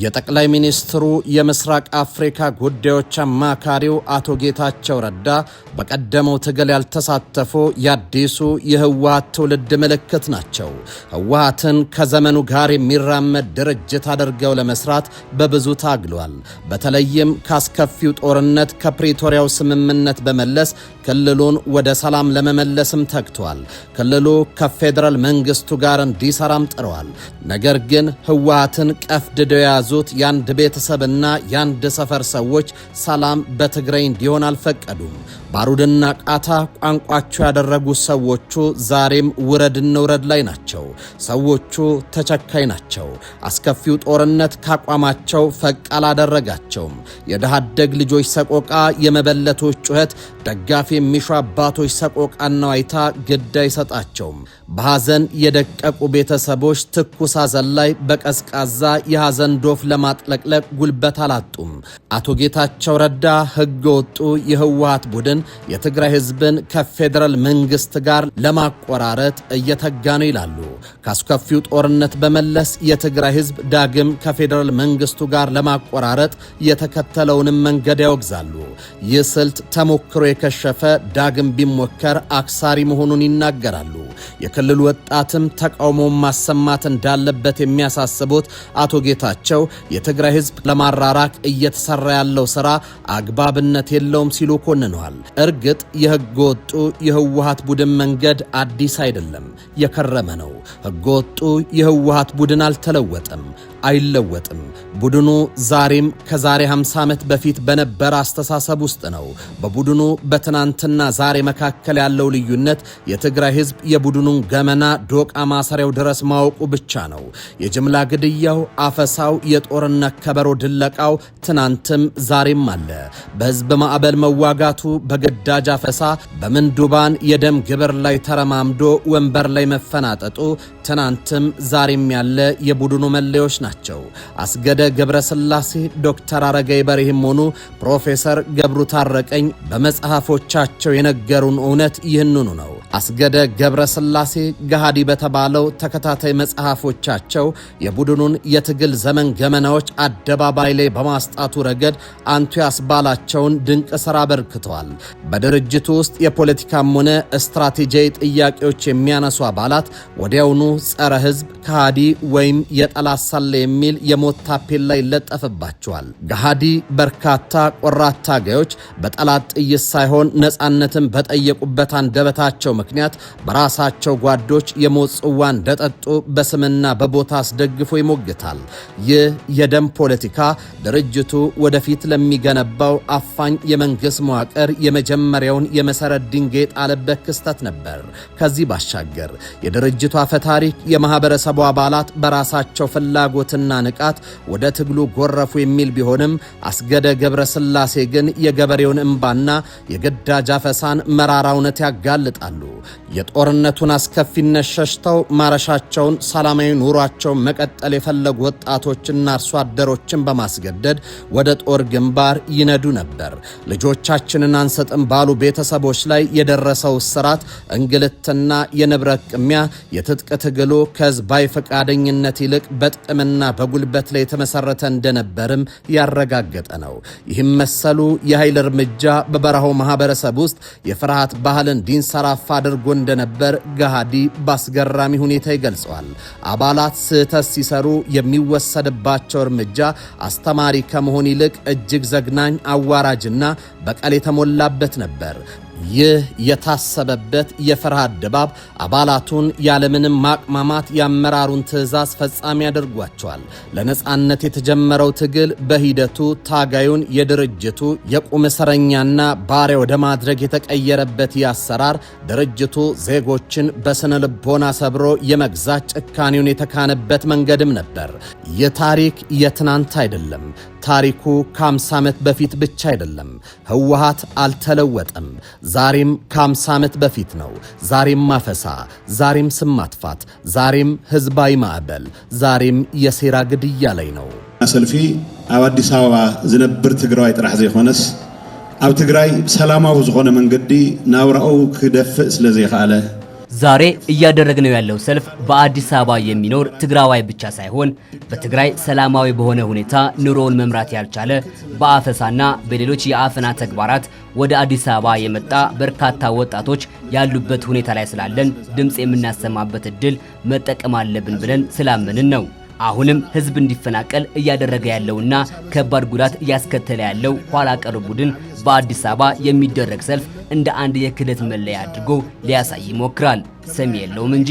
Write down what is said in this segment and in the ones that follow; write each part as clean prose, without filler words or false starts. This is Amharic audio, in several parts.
የጠቅላይ ሚኒስትሩ የምስራቅ አፍሪካ ጉዳዮች አማካሪው አቶ ጌታቸው ረዳ በቀደመው ትግል ያልተሳተፉ የአዲሱ የህወሓት ትውልድ ምልክት ናቸው። ህወሓትን ከዘመኑ ጋር የሚራመድ ድርጅት አድርገው ለመስራት በብዙ ታግሏል። በተለይም ካስከፊው ጦርነት ከፕሪቶሪያው ስምምነት በመለስ ክልሉን ወደ ሰላም ለመመለስም ተግቷል። ክልሉ ከፌደራል መንግስቱ ጋር እንዲሰራም ጥረዋል። ነገር ግን ህወሓትን ቀፍድደው ያዙት የአንድ ቤተሰብና የአንድ ሰፈር ሰዎች ሰላም በትግራይ እንዲሆን አልፈቀዱም። ባሩድና ቃታ ቋንቋቸው ያደረጉ ሰዎቹ ዛሬም ውረድ እንውረድ ላይ ናቸው። ሰዎቹ ተቸካይ ናቸው። አስከፊው ጦርነት ካቋማቸው ፈቅ አላደረጋቸውም። የድሃ አደግ ልጆች ሰቆቃ፣ የመበለቶች ጩኸት፣ ደጋፊ የሚሹ አባቶች ሰቆቃና ዋይታ ግድ አይሰጣቸውም። በሐዘን የደቀቁ ቤተሰቦች ትኩስ ሐዘን ላይ በቀዝቃዛ የሐዘን ዶፍ ለማጥለቅለቅ ጉልበት አላጡም። አቶ ጌታቸው ረዳ ህገ ወጡ የህወሓት ቡድን የትግራይ ህዝብን ከፌደራል መንግስት ጋር ለማቆራረጥ እየተጋ ነው ይላሉ። ካስከፊው ጦርነት በመለስ የትግራይ ህዝብ ዳግም ከፌደራል መንግስቱ ጋር ለማቆራረጥ የተከተለውንም መንገድ ያወግዛሉ። ይህ ስልት ተሞክሮ የከሸፈ ዳግም ቢሞከር አክሳሪ መሆኑን ይናገራሉ። የክልሉ ወጣትም ተቃውሞውን ማሰማት እንዳለበት የሚያሳስቡት አቶ ጌታቸው የትግራይ ህዝብ ለማራራቅ እየተሰራ ያለው ሥራ አግባብነት የለውም ሲሉ ኮንነዋል። እርግጥ የህገ ወጡ የህወሓት ቡድን መንገድ አዲስ አይደለም፣ የከረመ ነው። ህገ ወጡ የህወሓት ቡድን አልተለወጠም፣ አይለወጥም። ቡድኑ ዛሬም ከዛሬ 50 ዓመት በፊት በነበረ አስተሳሰብ ውስጥ ነው። በቡድኑ በትናንትና ዛሬ መካከል ያለው ልዩነት የትግራይ ህዝብ የቡድኑን ገመና ዶቃ ማሰሪያው ድረስ ማወቁ ብቻ ነው። የጅምላ ግድያው፣ አፈሳው፣ የጦርነት ከበሮ ድለቃው ትናንትም ዛሬም አለ። በህዝብ ማዕበል መዋጋቱ፣ በግዳጅ አፈሳ፣ በምንዱባን የደም ግብር ላይ ተረማምዶ ወንበር ላይ መፈናጠጡ ትናንትም ዛሬም ያለ የቡድኑ መለዮች ናቸው። አስገደ ገብረ ስላሴ፣ ዶክተር አረጋይ በርሄም ሆኑ ፕሮፌሰር ገብሩ ታረቀኝ በመጽሐፎቻቸው የነገሩን እውነት ይህንኑ ነው። አስገደ ገብረ ስላሴ ገሃዲ በተባለው ተከታታይ መጽሐፎቻቸው የቡድኑን የትግል ዘመን ገመናዎች አደባባይ ላይ በማስጣቱ ረገድ አንቱ ያስባላቸውን ድንቅ ሥራ አበርክተዋል። በድርጅቱ ውስጥ የፖለቲካም ሆነ ስትራቴጂያዊ ጥያቄዎች የሚያነሱ አባላት ወዲያውኑ ጸረ ህዝብ፣ ከሃዲ ወይም የጠላት ሰለ የሚል የሞት ታፔላ ይለጠፍባቸዋል። ገሃዲ በርካታ ቆራት ታጋዮች በጠላት ጥይት ሳይሆን ነፃነትን በጠየቁበት አንደበታቸው ምክንያት በራሳቸው ጓዶች የሞት ጽዋ እንደጠጡ በስምና በቦታ አስደግፎ ይሞግታል። ይህ የደም ፖለቲካ ድርጅቱ ወደፊት ለሚገነባው አፋኝ የመንግስት መዋቅር የመጀመሪያውን የመሰረት ድንጋይ ጣለበት ክስተት ነበር። ከዚህ ባሻገር የድርጅቱ አፈታሪክ የማህበረሰቡ አባላት በራሳቸው ፍላጎትና ንቃት ወደ ትግሉ ጎረፉ የሚል ቢሆንም አስገደ ገብረ ስላሴ ግን የገበሬውን እንባና የግዳጅ አፈሳን መራራ እውነት ያጋልጣሉ። የጦርነቱን አስከፊነት ሸሽተው ማረሻቸውን፣ ሰላማዊ ኑሯቸውን መቀጠል የፈለጉ ወጣቶችና አርሶ አደሮችን በማስገደድ ወደ ጦር ግንባር ይነዱ ነበር። ልጆቻችንን አንሰጥም ባሉ ቤተሰቦች ላይ የደረሰው እስራት፣ እንግልትና የንብረት ቅሚያ የትጥቅ ትግሉ ከህዝባዊ ፈቃደኝነት ይልቅ በጥቅምና በጉልበት ላይ የተመሰረተ እንደነበርም ያረጋገጠ ነው። ይህም መሰሉ የኃይል እርምጃ በበረሃው ማህበረሰብ ውስጥ የፍርሃት ባህል እንዲንሰራፋ አድርጎ እንደነበር ገሃዲ በአስገራሚ ሁኔታ ይገልጸዋል። አባላት ስህተት ሲሰሩ የሚወሰድባቸው እርምጃ አስተማሪ ከመሆን ይልቅ እጅግ ዘግናኝ፣ አዋራጅና በቀል የተሞላበት ነበር። ይህ የታሰበበት የፍርሃት ድባብ አባላቱን ያለምንም ማቅማማት የአመራሩን ትዕዛዝ ፈጻሚ ያደርጓቸዋል። ለነጻነት የተጀመረው ትግል በሂደቱ ታጋዩን የድርጅቱ የቁም እስረኛና ባሪያ ወደ ማድረግ የተቀየረበት ያሰራር ድርጅቱ ዜጎችን በስነ ልቦና ሰብሮ የመግዛት ጭካኔውን የተካነበት መንገድም ነበር። የታሪክ የትናንት አይደለም። ታሪኩ ከ50 ዓመት በፊት ብቻ አይደለም። ህወሓት አልተለወጠም። ዛሬም ከ50 ዓመት በፊት ነው። ዛሬም ማፈሳ፣ ዛሬም ስም ማጥፋት፣ ዛሬም ህዝባዊ ማዕበል፣ ዛሬም የሴራ ግድያ ላይ ነው። ሰልፊ ኣብ አዲስ አበባ ዝነብር ትግራይ ጥራሕ ዘይኾነስ ኣብ ትግራይ ሰላማዊ ዝኾነ መንገዲ ናብራኡ ክደፍእ ስለዘይኻለ ዛሬ እያደረግነው ያለው ሰልፍ በአዲስ አበባ የሚኖር ትግራዋይ ብቻ ሳይሆን በትግራይ ሰላማዊ በሆነ ሁኔታ ኑሮውን መምራት ያልቻለ በአፈሳና በሌሎች የአፈና ተግባራት ወደ አዲስ አበባ የመጣ በርካታ ወጣቶች ያሉበት ሁኔታ ላይ ስላለን ድምጽ የምናሰማበት እድል መጠቀም አለብን ብለን ስላመንን ነው። አሁንም ህዝብ እንዲፈናቀል እያደረገ ያለውና ከባድ ጉዳት እያስከተለ ያለው ኋላ ቀር ቡድን በአዲስ አበባ የሚደረግ ሰልፍ እንደ አንድ የክህደት መለያ አድርጎ ሊያሳይ ይሞክራል። ሰሚ የለውም እንጂ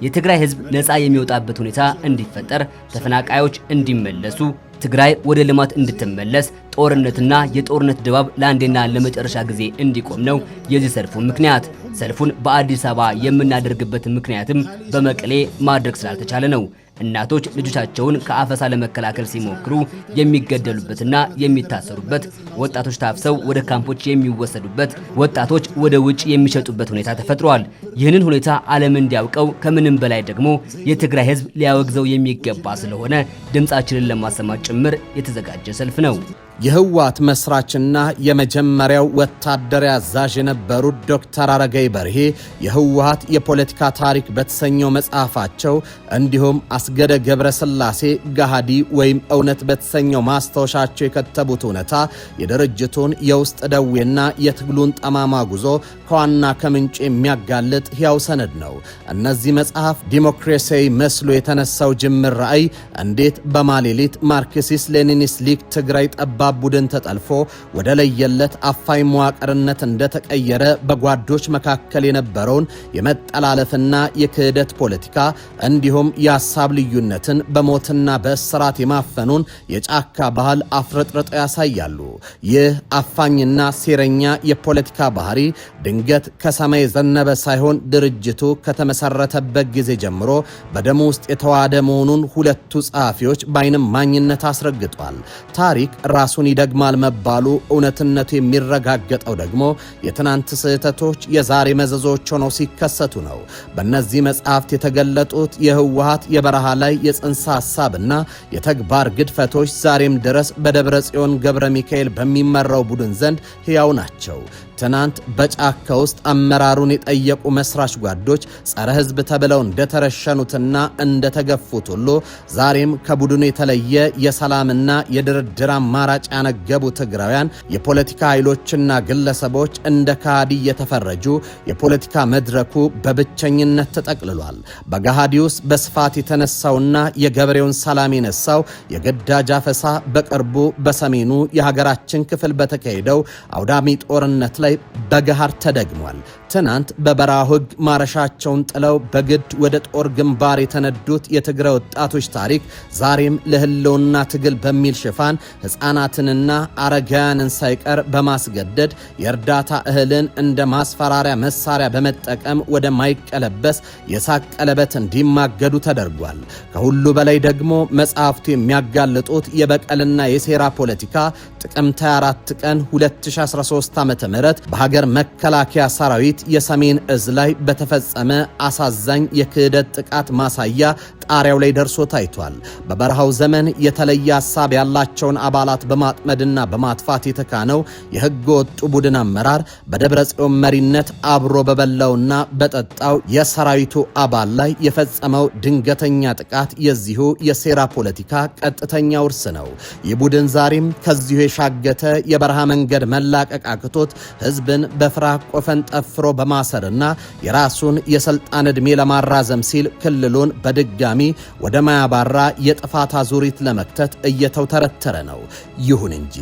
የትግራይ ህዝብ ነፃ የሚወጣበት ሁኔታ እንዲፈጠር፣ ተፈናቃዮች እንዲመለሱ፣ ትግራይ ወደ ልማት እንድትመለስ፣ ጦርነትና የጦርነት ድባብ ለአንዴና ለመጨረሻ ጊዜ እንዲቆም ነው የዚህ ሰልፉ ምክንያት። ሰልፉን በአዲስ አበባ የምናደርግበት ምክንያትም በመቀሌ ማድረግ ስላልተቻለ ነው። እናቶች ልጆቻቸውን ከአፈሳ ለመከላከል ሲሞክሩ የሚገደሉበትና የሚታሰሩበት፣ ወጣቶች ታፍሰው ወደ ካምፖች የሚወሰዱበት፣ ወጣቶች ወደ ውጭ የሚሸጡበት ሁኔታ ተፈጥሯል። ይህንን ሁኔታ ዓለም እንዲያውቀው ከምንም በላይ ደግሞ የትግራይ ህዝብ ሊያወግዘው የሚገባ ስለሆነ ድምጻችንን ለማሰማት ጭምር የተዘጋጀ ሰልፍ ነው። የህወሓት መስራችና የመጀመሪያው ወታደራዊ አዛዥ የነበሩት ዶክተር አረጋይ በርሄ የህወሓት የፖለቲካ ታሪክ በተሰኘው መጽሐፋቸው እንዲሁም አስገደ ገብረስላሴ ገሃዲ ወይም እውነት በተሰኘው ማስታወሻቸው የከተቡት እውነታ የድርጅቱን የውስጥ ደዌና የትግሉን ጠማማ ጉዞ ከዋና ከምንጭ የሚያጋልጥ ሕያው ሰነድ ነው። እነዚህ መጽሐፍ ዲሞክራሲያዊ መስሎ የተነሳው ጅምር ራዕይ እንዴት በማሌሊት ማርክሲስት ሌኒኒስት ሊግ ትግራይ ጠባ ቡድን ተጠልፎ ወደ ለየለት አፋይ መዋቅርነት እንደተቀየረ በጓዶች መካከል የነበረውን የመጠላለፍና የክህደት ፖለቲካ እንዲሁም የሐሳብ ልዩነትን በሞትና በእስራት የማፈኑን የጫካ ባህል አፍረጥርጠው ያሳያሉ። ይህ አፋኝና ሴረኛ የፖለቲካ ባህሪ ድንገት ከሰማይ ዘነበ ሳይሆን ድርጅቱ ከተመሰረተበት ጊዜ ጀምሮ በደሙ ውስጥ የተዋሃደ መሆኑን ሁለቱ ጸሐፊዎች በዓይን እማኝነት አስረግጧል። ታሪክ ራሱን ይደግማል መባሉ እውነትነቱ የሚረጋገጠው ደግሞ የትናንት ስህተቶች የዛሬ መዘዞች ሆነው ሲከሰቱ ነው። በእነዚህ መጽሐፍት የተገለጡት የህወሓት የበረሃ ላይ የጽንሰ ሐሳብና የተግባር ግድፈቶች ዛሬም ድረስ በደብረ ጽዮን ገብረ ሚካኤል በሚመራው ቡድን ዘንድ ሕያው ናቸው። ትናንት በጫካ ውስጥ አመራሩን የጠየቁ መስራች ጓዶች ጸረ ህዝብ ተብለው እንደተረሸኑትና እንደተገፉት ሁሉ ዛሬም ከቡድኑ የተለየ የሰላምና የድርድር አማራጭ ያነገቡ ትግራውያን የፖለቲካ ኃይሎችና ግለሰቦች እንደ ካዲ የተፈረጁ የፖለቲካ መድረኩ በብቸኝነት ተጠቅልሏል። በገሃዲ ውስጥ በስፋት የተነሳውና የገበሬውን ሰላም የነሳው የግዳጅ አፈሳ በቅርቡ በሰሜኑ የሀገራችን ክፍል በተካሄደው አውዳሚ ጦርነት ላይ በገሃር ተደግሟል። ትናንት በበረሃ ህግ ማረሻቸውን ጥለው በግድ ወደ ጦር ግንባር የተነዱት የትግራይ ወጣቶች ታሪክ ዛሬም ለህልውና ትግል በሚል ሽፋን ህፃናትንና አረጋውያንን ሳይቀር በማስገደድ የእርዳታ እህልን እንደ ማስፈራሪያ መሳሪያ በመጠቀም ወደ ማይቀለበስ የሳቅ ቀለበት እንዲማገዱ ተደርጓል። ከሁሉ በላይ ደግሞ መጽሐፍቱ የሚያጋልጡት የበቀልና የሴራ ፖለቲካ ጥቅምት 24 ቀን 2013 ዓ.ም በሀገር መከላከያ ሰራዊት የሰሜን እዝ ላይ በተፈጸመ አሳዛኝ የክህደት ጥቃት ማሳያ ጣሪያው ላይ ደርሶ ታይቷል። በበረሃው ዘመን የተለየ ሐሳብ ያላቸውን አባላት በማጥመድና በማጥፋት የተካነው የህገ ወጡ ቡድን አመራር በደብረ ጽዮን መሪነት አብሮ በበላውና በጠጣው የሰራዊቱ አባል ላይ የፈጸመው ድንገተኛ ጥቃት የዚሁ የሴራ ፖለቲካ ቀጥተኛ ውርስ ነው። ይህ ቡድን ዛሬም ከዚሁ የሻገተ የበረሃ መንገድ መላቀቅ አቅቶት ህዝብን በፍርሃት ቆፈን ጠፍሮ በማሰርና የራሱን የስልጣን ዕድሜ ለማራዘም ሲል ክልሉን በድጋሚ ወደ ማያባራ የጥፋት አዙሪት ለመክተት እየተውተረተረ ነው። ይሁን እንጂ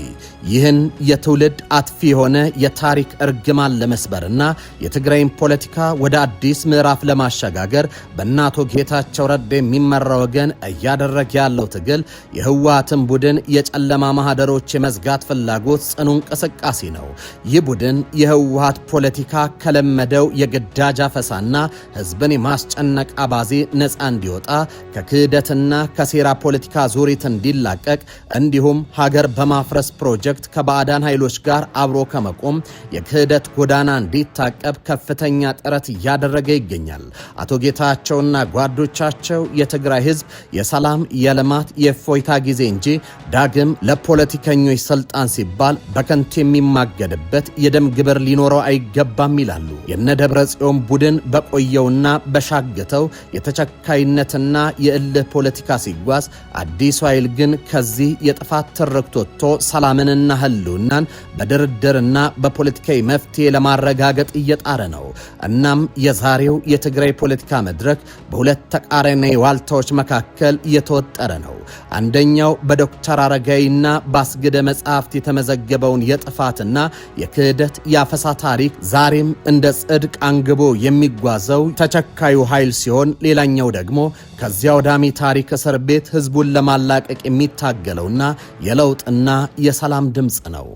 ይህን የትውልድ አጥፊ የሆነ የታሪክ እርግማን ለመስበርና የትግራይን ፖለቲካ ወደ አዲስ ምዕራፍ ለማሸጋገር በአቶ ጌታቸው ረዳ የሚመራ ወገን እያደረገ ያለው ትግል የህወሓትን ቡድን የጨለማ ማህደሮች የመዝጋት ፍላጎት ጽኑ እንቅስቃሴ ነው። ይህ ቡድን የህወሓት ፖለቲካ ከለመደው የግዳጅ አፈሳና ህዝብን የማስጨነቅ አባዜ ነፃ እንዲወጣ ከክህደትና ከሴራ ፖለቲካ ዙሪት እንዲላቀቅ እንዲሁም ሀገር በማፍረስ ፕሮጀክት ከባዕዳን ኃይሎች ጋር አብሮ ከመቆም የክህደት ጎዳና እንዲታቀብ ከፍተኛ ጥረት እያደረገ ይገኛል። አቶ ጌታቸውና ጓዶቻቸው የትግራይ ህዝብ የሰላም፣ የልማት፣ የእፎይታ ጊዜ እንጂ ዳግም ለፖለቲከኞች ስልጣን ሲባል በከንቱ የሚማገድበት የደም ምንም ግብር ሊኖረው አይገባም ይላሉ። የነደብረ ጽዮን ቡድን በቆየውና በሻገተው የተቸካይነትና የእልህ ፖለቲካ ሲጓዝ አዲሱ ኃይል ግን ከዚህ የጥፋት ትርክት ወጥቶ ሰላምንና ህልውናን በድርድርና በፖለቲካዊ መፍትሄ ለማረጋገጥ እየጣረ ነው። እናም የዛሬው የትግራይ ፖለቲካ መድረክ በሁለት ተቃራኒ ዋልታዎች መካከል የተወጠረ ነው። አንደኛው በዶክተር አረጋይና ባስገደ መጽሐፍት የተመዘገበውን የጥፋትና የክህደት ያፈሳ ታሪክ ዛሬም እንደ ጽድቅ አንግቦ የሚጓዘው ተቸካዩ ኃይል ሲሆን፣ ሌላኛው ደግሞ ከዚያ ወዳሚ ታሪክ እስር ቤት ህዝቡን ለማላቀቅ የሚታገለውና የለውጥና የሰላም ድምጽ ነው።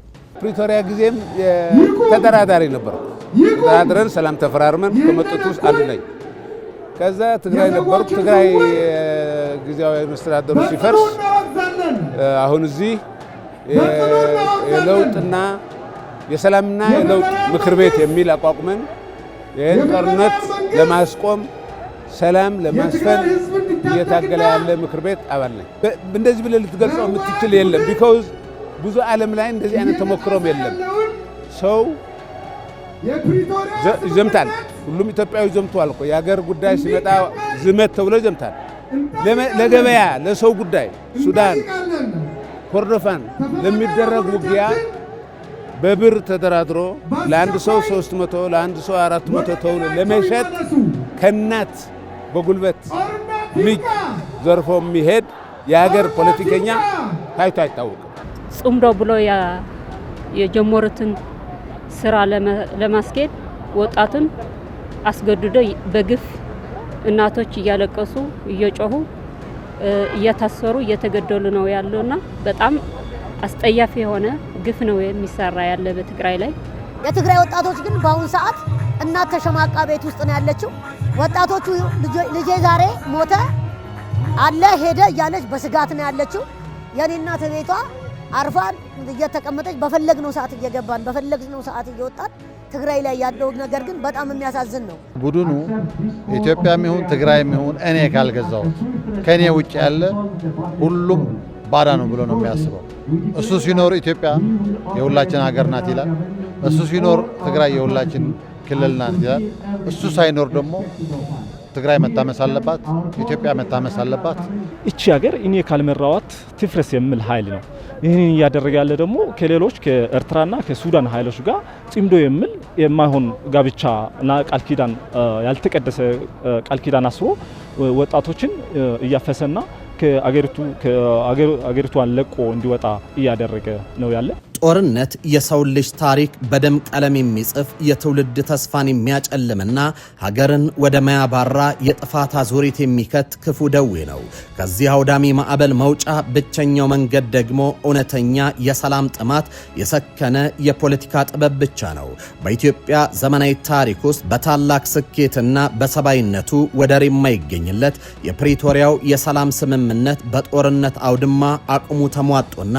ፕሪቶሪያ ጊዜም ተደራዳሪ ነበር። ተደራድረን ሰላም ተፈራርመን ከመጡት ውስጥ አንዱ ነኝ። ከዛ ትግራይ ነበርኩ። ትግራይ ጊዜያዊ መስተዳድሩ ሲፈርስ አሁን እዚህ የለውጥና የሰላምና የለውጥ ምክር ቤት የሚል አቋቁመን ይህን ጦርነት ለማስቆም ሰላም ለማስፈን እየታገለ ያለ ምክር ቤት አባል ነኝ። እንደዚህ ብለህ ልትገልጸው የምትችል የለም። ቢኮዝ ብዙ ዓለም ላይ እንደዚህ አይነት ተሞክሮም የለም። ሰው ይዘምታል። ሁሉም ኢትዮጵያዊ ዘምቷል እኮ። የሀገር ጉዳይ ሲመጣ ዝመት ተብሎ ይዘምታል። ለገበያ ለሰው ጉዳይ ሱዳን፣ ኮርዶፋን ለሚደረግ ውጊያ በብር ተደራድሮ ለአንድ ሰው 300 ለአንድ ሰው 400 ተብሎ ለመሸጥ ከናት በጉልበት ልጅ ዘርፎ የሚሄድ የሀገር ፖለቲከኛ ታይቶ አይታወቅም። ጽምዶ ብሎ የጀመሩትን ስራ ለማስኬድ ወጣቱን አስገድዶ በግፍ እናቶች እያለቀሱ እየጮሁ እየታሰሩ እየተገደሉ ነው ያለውና በጣም አስጠያፊ የሆነ ግፍ ነው የሚሰራ ያለ በትግራይ ላይ። የትግራይ ወጣቶች ግን በአሁኑ ሰዓት እናት ተሸማቃ ቤት ውስጥ ነው ያለችው። ወጣቶቹ ልጄ ዛሬ ሞተ አለ ሄደ እያለች በስጋት ነው ያለችው። የኔ እናት ቤቷ አርፋ እየተቀመጠች በፈለግነው ሰዓት እየገባን በፈለግነው ሰዓት እየወጣን ትግራይ ላይ ያለው ነገር ግን በጣም የሚያሳዝን ነው። ቡድኑ ኢትዮጵያም ይሁን ትግራይም ይሁን እኔ ካልገዛሁት ከኔ ውጭ ያለ ሁሉም ባዳ ነው ብሎ ነው የሚያስበው። እሱ ሲኖር ኢትዮጵያ የሁላችን ሀገር ናት ይላል። እሱ ሲኖር ትግራይ የሁላችን ክልል ናት ይላል። እሱ ሳይኖር ደግሞ ትግራይ መታመስ አለባት፣ ኢትዮጵያ መታመስ አለባት። እቺ ሀገር እኔ ካልመራዋት ትፍረስ የሚል ኃይል ነው። ይህን እያደረገ ያለ ደግሞ ከሌሎች ከኤርትራና ከሱዳን ኃይሎች ጋር ጽምዶ የሚል የማይሆን ጋብቻና ቃል ኪዳን ያልተቀደሰ ቃል ኪዳን አስሮ ወጣቶችን እያፈሰና ከአገሪቷን ለቆ እንዲወጣ እያደረገ ነው ያለ። ጦርነት የሰው ልጅ ታሪክ በደም ቀለም የሚጽፍ የትውልድ ተስፋን የሚያጨልምና ሀገርን ወደ ማያባራ የጥፋት አዙሪት የሚከት ክፉ ደዌ ነው። ከዚህ አውዳሚ ማዕበል መውጫ ብቸኛው መንገድ ደግሞ እውነተኛ የሰላም ጥማት፣ የሰከነ የፖለቲካ ጥበብ ብቻ ነው። በኢትዮጵያ ዘመናዊ ታሪክ ውስጥ በታላቅ ስኬትና በሰባይነቱ ወደር የማይገኝለት የፕሪቶሪያው የሰላም ስምምነት በጦርነት አውድማ አቅሙ ተሟጦና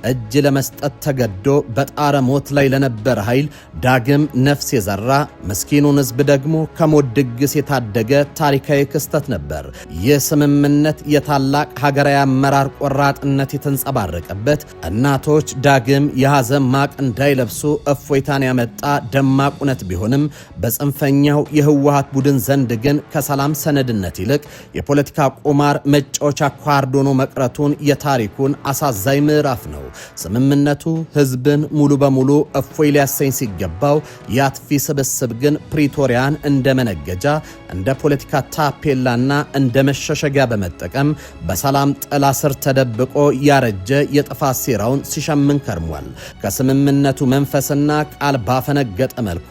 እጅ ለመስጠት ተገዶ በጣረ ሞት ላይ ለነበረ ኃይል ዳግም ነፍስ የዘራ ምስኪኑን ሕዝብ ደግሞ ከሞት ድግስ የታደገ ታሪካዊ ክስተት ነበር። ይህ ስምምነት የታላቅ ሀገራዊ አመራር ቆራጥነት የተንጸባረቀበት፣ እናቶች ዳግም የሐዘን ማቅ እንዳይለብሱ እፎይታን ያመጣ ደማቅ እውነት ቢሆንም በጽንፈኛው የህወሓት ቡድን ዘንድ ግን ከሰላም ሰነድነት ይልቅ የፖለቲካ ቁማር መጫወቻ ካርድ ሆኖ መቅረቱን የታሪኩን አሳዛኝ ምዕራፍ ነው። ስምምነቱ ህዝብን ሙሉ በሙሉ እፎይ ሊያሰኝ ሲገባው የአጥፊ ስብስብ ግን ፕሪቶሪያን እንደ መነገጃ፣ እንደ ፖለቲካ ታፔላና እንደ መሸሸጊያ በመጠቀም በሰላም ጥላ ስር ተደብቆ ያረጀ የጥፋት ሴራውን ሲሸምን ከርሟል። ከስምምነቱ መንፈስና ቃል ባፈነገጠ መልኩ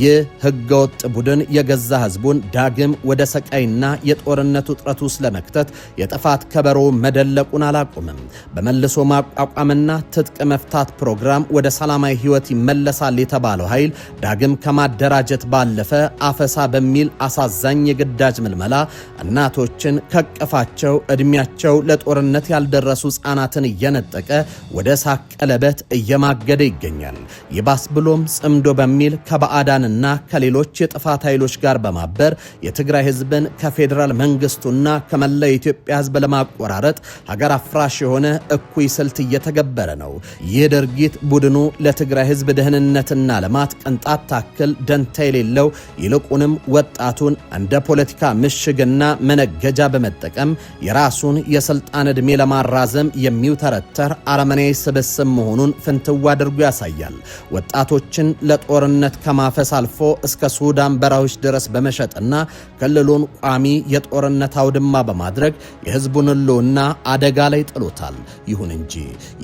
ይህ ህገወጥ ቡድን የገዛ ህዝቡን ዳግም ወደ ሰቃይና የጦርነቱ ውጥረት ውስጥ ለመክተት የጥፋት ከበሮ መደለቁን አላቆምም። በመልሶ ማቋቋምና ትጥቅ መፍታት ፕሮግራም ወደ ሰላማዊ ህይወት ይመለሳል የተባለው ኃይል ዳግም ከማደራጀት ባለፈ አፈሳ በሚል አሳዛኝ የግዳጅ ምልመላ እናቶችን ከቀፋቸው እድሜያቸው ለጦርነት ያልደረሱ ህጻናትን እየነጠቀ ወደ ሳቅ ቀለበት እየማገደ ይገኛል። ይባስ ብሎም ጽምዶ በሚል ከባዕዳንና ከሌሎች የጥፋት ኃይሎች ጋር በማበር የትግራይ ህዝብን ከፌዴራል መንግስቱና ከመላ የኢትዮጵያ ህዝብ ለማቆራረጥ ሀገር አፍራሽ የሆነ እኩይ ስልት እየተገበረ የነበረ ነው። ይህ ድርጊት ቡድኑ ለትግራይ ህዝብ ደህንነትና ልማት ቅንጣት ታክል ደንታ የሌለው ይልቁንም ወጣቱን እንደ ፖለቲካ ምሽግና መነገጃ በመጠቀም የራሱን የስልጣን ዕድሜ ለማራዘም የሚውተረተር አረመኔያዊ ስብስብ መሆኑን ፍንትው አድርጎ ያሳያል። ወጣቶችን ለጦርነት ከማፈስ አልፎ እስከ ሱዳን በራዎች ድረስ በመሸጥና ክልሉን ቋሚ የጦርነት አውድማ በማድረግ የህዝቡን ህልውና አደጋ ላይ ጥሎታል። ይሁን እንጂ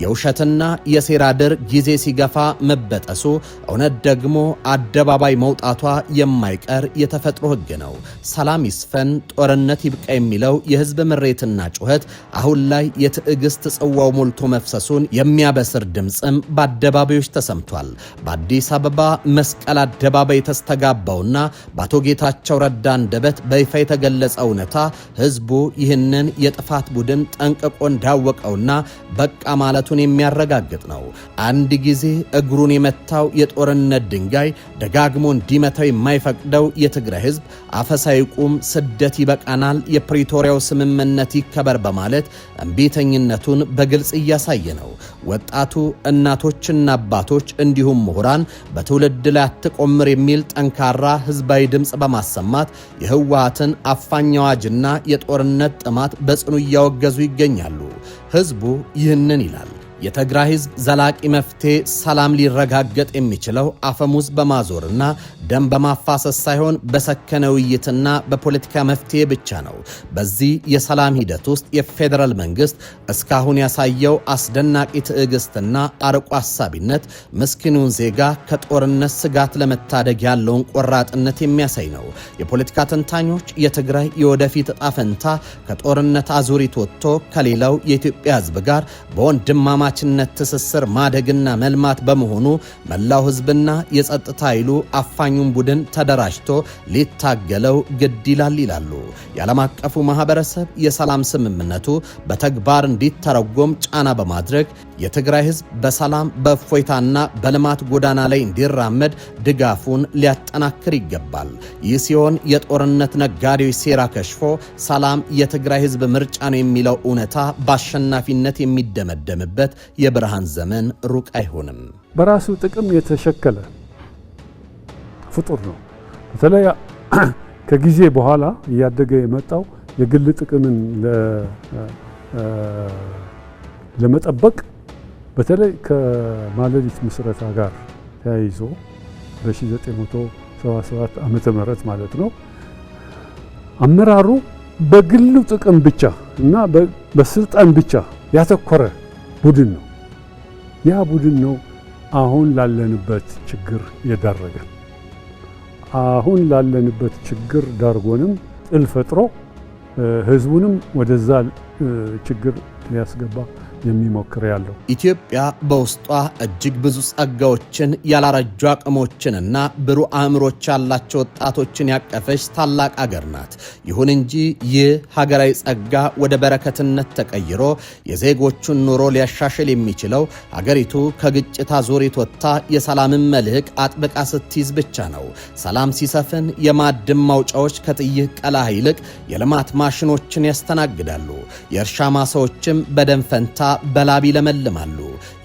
የውሸትና የሴራ ድር ጊዜ ሲገፋ መበጠሱ፣ እውነት ደግሞ አደባባይ መውጣቷ የማይቀር የተፈጥሮ ህግ ነው። ሰላም ይስፈን፣ ጦርነት ይብቃ የሚለው የህዝብ ምሬትና ጩኸት አሁን ላይ የትዕግስት ጽዋው ሞልቶ መፍሰሱን የሚያበስር ድምፅም በአደባባዮች ተሰምቷል። በአዲስ አበባ መስቀል አደባባይ የተስተጋባውና በአቶ ጌታቸው ረዳ አንደበት በይፋ የተገለጸ እውነታ ህዝቡ ይህንን የጥፋት ቡድን ጠንቅቆ እንዳወቀውና በቃ ማለቱን የሚያረጋግጥ ነው። አንድ ጊዜ እግሩን የመታው የጦርነት ድንጋይ ደጋግሞ እንዲመታው የማይፈቅደው የትግራይ ህዝብ አፈሳ ይቁም፣ ስደት ይበቃናል፣ የፕሪቶሪያው ስምምነት ይከበር በማለት እምቢተኝነቱን በግልጽ እያሳየ ነው። ወጣቱ እናቶችና አባቶች እንዲሁም ምሁራን በትውልድ ላይ አትቆምር የሚል ጠንካራ ህዝባዊ ድምፅ በማሰማት የህወሓትን አፋኝ አዋጅና የጦርነት ጥማት በጽኑ እያወገዙ ይገኛሉ። ህዝቡ ይህንን ይላል። የትግራይ ህዝብ ዘላቂ መፍትሄ ሰላም ሊረጋገጥ የሚችለው አፈሙዝ በማዞርና ደም በማፋሰስ ሳይሆን በሰከነ ውይይትና በፖለቲካ መፍትሄ ብቻ ነው። በዚህ የሰላም ሂደት ውስጥ የፌዴራል መንግስት እስካሁን ያሳየው አስደናቂ ትዕግስትና አርቆ አሳቢነት ምስኪኑን ዜጋ ከጦርነት ስጋት ለመታደግ ያለውን ቆራጥነት የሚያሳይ ነው። የፖለቲካ ተንታኞች የትግራይ የወደፊት ዕጣ ፈንታ ከጦርነት አዙሪት ወጥቶ ከሌላው የኢትዮጵያ ህዝብ ጋር በወንድማማ ችነት ትስስር ማደግና መልማት በመሆኑ መላው ህዝብና የጸጥታ ኃይሉ አፋኙን ቡድን ተደራጅቶ ሊታገለው ግድ ይላል ይላሉ። የዓለም አቀፉ ማህበረሰብ የሰላም ስምምነቱ በተግባር እንዲተረጎም ጫና በማድረግ የትግራይ ህዝብ በሰላም በእፎይታና በልማት ጎዳና ላይ እንዲራመድ ድጋፉን ሊያጠናክር ይገባል። ይህ ሲሆን የጦርነት ነጋዴዎች ሴራ ከሽፎ ሰላም የትግራይ ህዝብ ምርጫ ነው የሚለው እውነታ በአሸናፊነት የሚደመደምበት የብርሃን ዘመን ሩቅ አይሆንም። በራሱ ጥቅም የተሸከለ ፍጡር ነው። በተለይ ከጊዜ በኋላ እያደገ የመጣው የግል ጥቅምን ለመጠበቅ በተለይ ከማለሊት ምስረታ ጋር ተያይዞ በ1977 ዓመተ ምህረት ማለት ነው አመራሩ በግሉ ጥቅም ብቻ እና በስልጣን ብቻ ያተኮረ ቡድን ነው። ያ ቡድን ነው አሁን ላለንበት ችግር የዳረገን። አሁን ላለንበት ችግር ዳርጎንም ጥል ፈጥሮ ህዝቡንም ወደዛ ችግር ሊያስገባ የሚሞክር ያለው። ኢትዮጵያ በውስጧ እጅግ ብዙ ጸጋዎችን፣ ያላረጁ አቅሞችንና ብሩህ አእምሮች ያላቸው ወጣቶችን ያቀፈች ታላቅ አገር ናት። ይሁን እንጂ ይህ ሀገራዊ ጸጋ ወደ በረከትነት ተቀይሮ የዜጎቹን ኑሮ ሊያሻሽል የሚችለው ሀገሪቱ ከግጭት አዙሪት ወጥታ የሰላምን መልህቅ አጥብቃ ስትይዝ ብቻ ነው። ሰላም ሲሰፍን የማዕድን ማውጫዎች ከጥይት ቀላህ ይልቅ የልማት ማሽኖችን ያስተናግዳሉ። የእርሻ ማሳዎችም በደም ፈንታ በላብ ይለመልማሉ።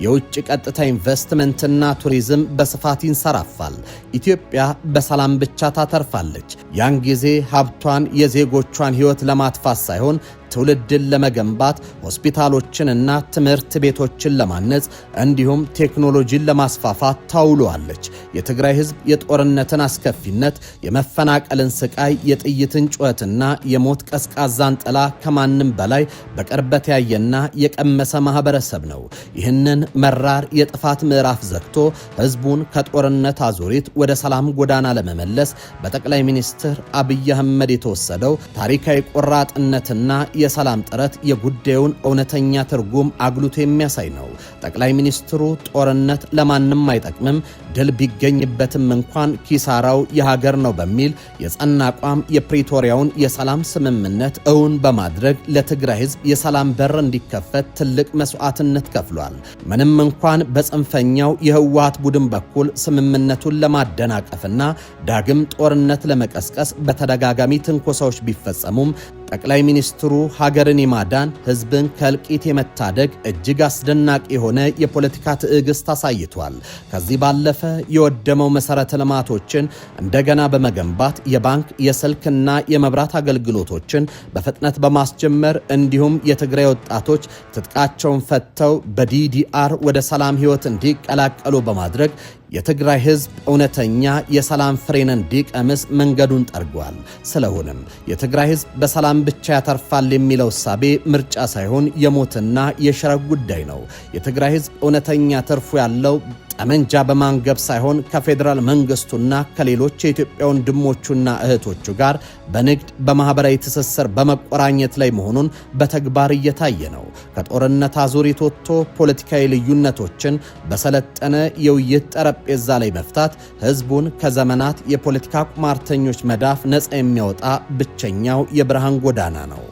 የውጭ ቀጥታ ኢንቨስትመንትና ቱሪዝም በስፋት ይንሰራፋል። ኢትዮጵያ በሰላም ብቻ ታተርፋለች። ያን ጊዜ ሀብቷን የዜጎቿን ህይወት ለማጥፋት ሳይሆን ትውልድን ለመገንባት ሆስፒታሎችንና ትምህርት ቤቶችን ለማነጽ እንዲሁም ቴክኖሎጂን ለማስፋፋት ታውሏለች። የትግራይ ህዝብ የጦርነትን አስከፊነት፣ የመፈናቀልን ስቃይ፣ የጥይትን ጩኸትና የሞት ቀዝቃዛን ጥላ ከማንም በላይ በቅርበት ያየና የቀመሰ ማህበረሰብ ነው። ይህንን መራር የጥፋት ምዕራፍ ዘግቶ ህዝቡን ከጦርነት አዙሪት ወደ ሰላም ጎዳና ለመመለስ በጠቅላይ ሚኒስትር አብይ አህመድ የተወሰደው ታሪካዊ ቆራጥነትና የሰላም ጥረት የጉዳዩን እውነተኛ ትርጉም አጉልቶ የሚያሳይ ነው። ጠቅላይ ሚኒስትሩ ጦርነት ለማንም አይጠቅምም፣ ድል ቢገኝበትም እንኳን ኪሳራው የሀገር ነው በሚል የጸና አቋም የፕሪቶሪያውን የሰላም ስምምነት እውን በማድረግ ለትግራይ ህዝብ የሰላም በር እንዲከፈት ትልቅ መስዋዕትነት ከፍሏል። ምንም እንኳን በጽንፈኛው የህወሓት ቡድን በኩል ስምምነቱን ለማደናቀፍና ዳግም ጦርነት ለመቀስቀስ በተደጋጋሚ ትንኮሳዎች ቢፈጸሙም ጠቅላይ ሚኒስትሩ ሀገርን የማዳን ህዝብን ከእልቂት የመታደግ እጅግ አስደናቂ የሆነ የፖለቲካ ትዕግስት አሳይቷል። ከዚህ ባለፈ የወደመው መሰረተ ልማቶችን እንደገና በመገንባት የባንክ የስልክና የመብራት አገልግሎቶችን በፍጥነት በማስጀመር እንዲሁም የትግራይ ወጣቶች ትጥቃቸውን ፈተው በዲዲአር ወደ ሰላም ህይወት እንዲቀላቀሉ በማድረግ የትግራይ ህዝብ እውነተኛ የሰላም ፍሬን እንዲቀምስ መንገዱን ጠርጓል። ስለሆነም የትግራይ ህዝብ በሰላም ብቻ ያተርፋል የሚለው እሳቤ ምርጫ ሳይሆን የሞትና የሽረት ጉዳይ ነው። የትግራይ ህዝብ እውነተኛ ትርፉ ያለው ጠመንጃ በማንገብ ሳይሆን ከፌዴራል መንግስቱና ከሌሎች የኢትዮጵያ ወንድሞቹና እህቶቹ ጋር በንግድ በማህበራዊ ትስስር በመቆራኘት ላይ መሆኑን በተግባር እየታየ ነው። ከጦርነት አዙሪት ወጥቶ ፖለቲካዊ ልዩነቶችን በሰለጠነ የውይይት ጠረጴዛ ላይ መፍታት ህዝቡን ከዘመናት የፖለቲካ ቁማርተኞች መዳፍ ነፃ የሚያወጣ ብቸኛው የብርሃን ጎዳና ነው።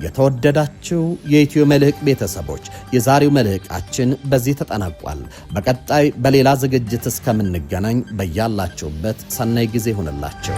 የተወደዳችሁ የኢትዮ መልሕቅ ቤተሰቦች የዛሬው መልሕቃችን በዚህ ተጠናቋል። በቀጣይ በሌላ ዝግጅት እስከምንገናኝ በያላችሁበት ሰናይ ጊዜ ይሁንላችሁ።